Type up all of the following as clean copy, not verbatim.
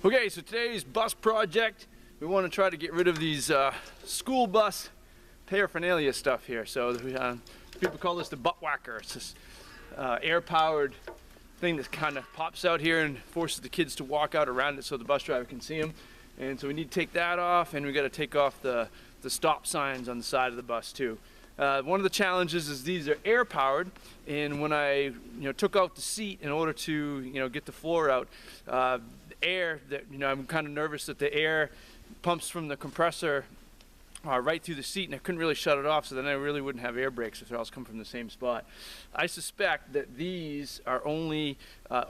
Okay, so today's bus project, we want to try to get rid of these school bus paraphernalia stuff here. So people call this the Buttwhacker. It's this air-powered thing that kind of pops out here and forces the kids to walk out around it so the bus driver can see them. And so we need to take that off, and we got to take off the stop signs on the side of the bus too. One of the challenges is these are air powered, and when I took out the seat in order to get the floor out, the air that I'm kind of nervous that the air pumps from the compressor right through the seat, and I couldn't really shut it off, so then I really wouldn't have air brakes if they all come from the same spot. I suspect that these are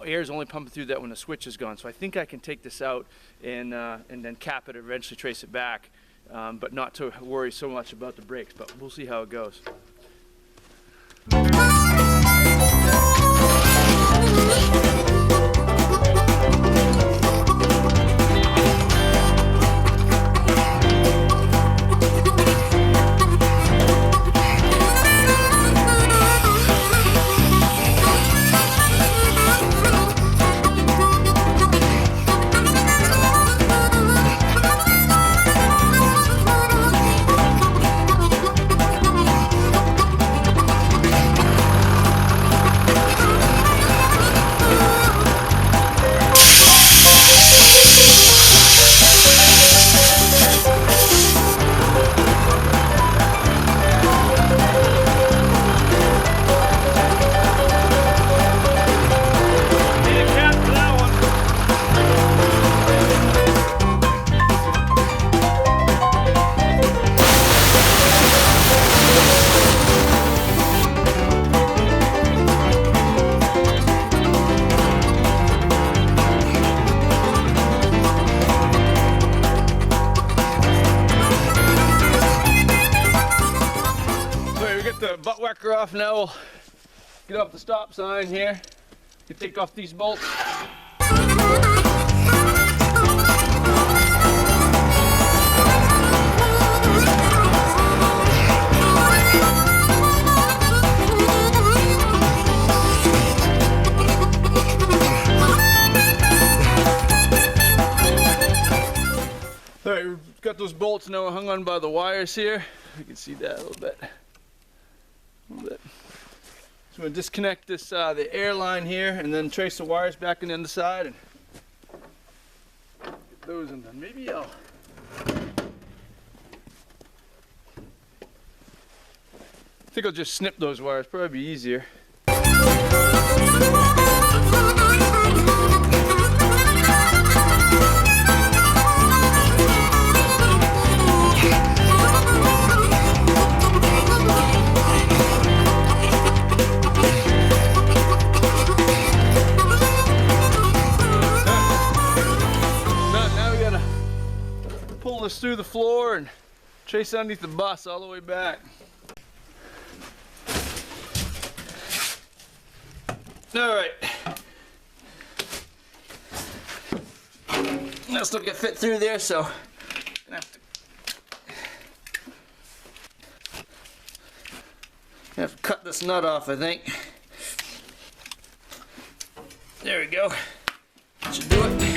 air's only pumping through that when the switch is gone, so I think I can take this out and then cap it, eventually trace it back. But not to worry so much about the brakes, but we'll see how it goes. The Buttwhacker off now. We'll get off the stop sign here. You take off these bolts. Alright, we've got those bolts now hung on by the wires here. You can see that a little bit. So I'm going to disconnect this the airline here and then trace the wires back on the underside and get those in there. Maybe I think I'll just snip those wires, probably be easier. Pull this through the floor and trace underneath the bus all the way back. All right. Now still get fit through there, so I'm gonna have to cut this nut off, I think. There we go. That should do it.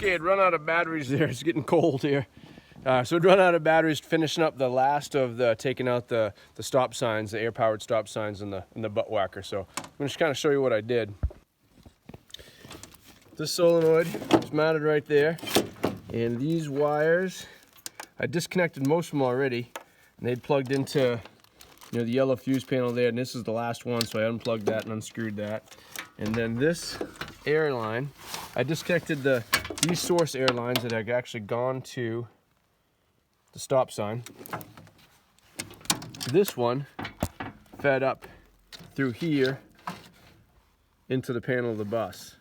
Okay, I'd run out of batteries there. It's getting cold here. So we'd run out of batteries, finishing up the last of the taking out the stop signs, the air-powered stop signs in the Buttwhacker. So I'm gonna just kind of show you what I did. This solenoid is mounted right there, and these wires, I disconnected most of them already, and they'd plugged into, you know, the yellow fuse panel there, and this is the last one, so I unplugged that and unscrewed that. And then this airline, I disconnected these source airlines that had actually gone to the stop sign. This one fed up through here into the panel of the bus.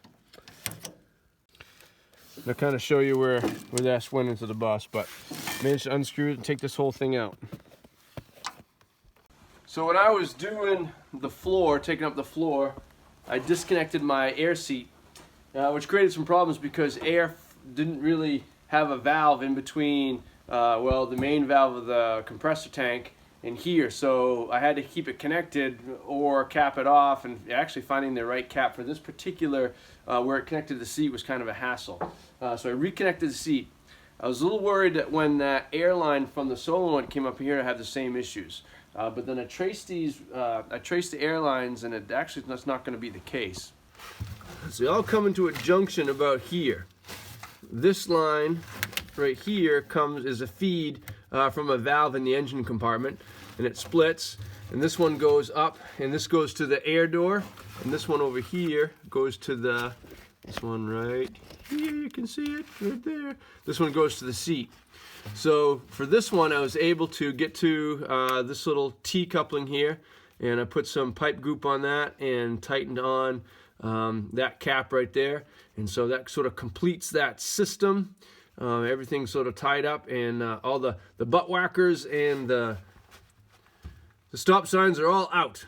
I'll kind of show you where that went into the bus, but managed to unscrew it and take this whole thing out. So when I was doing the floor, taking up the floor, I disconnected my air seat, which created some problems because air didn't really have a valve in between well, the main valve of the compressor tank and here, so I had to keep it connected or cap it off, and actually finding the right cap for this particular where it connected to the seat was kind of a hassle. So I reconnected the seat. I was a little worried that when that airline from the solenoid came up here, I had the same issues. But then I traced the airlines, and that's not going to be the case. So they all come into a junction about here. This line right here is a feed from a valve in the engine compartment, and it splits, and this one goes up, and this goes to the air door, and this one over here goes to this one right here, you can see it right there. This one goes to the seat. So for this one, I was able to get to this little T coupling here, and I put some pipe goop on that and tightened on that cap right there, and so that sort of completes that system. Everything's sort of tied up, and all the Buttwhackers and the stop signs are all out.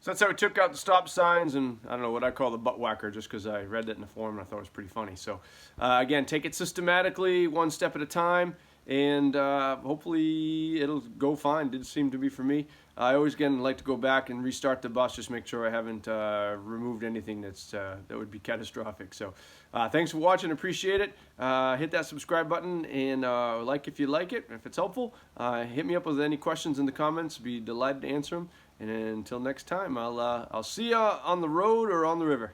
So that's how we took out the stop signs, and I don't know what I call the Buttwhacker, just because I read that in the forum and I thought it was pretty funny. So again, take it systematically, one step at a time, and hopefully it'll go fine. Did seem to be for me. I always, again, like to go back and restart the bus, just make sure I haven't removed anything that would be catastrophic. So thanks for watching, appreciate it. Hit that subscribe button, and like if you like it, if it's helpful. Hit me up with any questions in the comments, be delighted to answer them. And until next time, I'll see you on the road or on the river.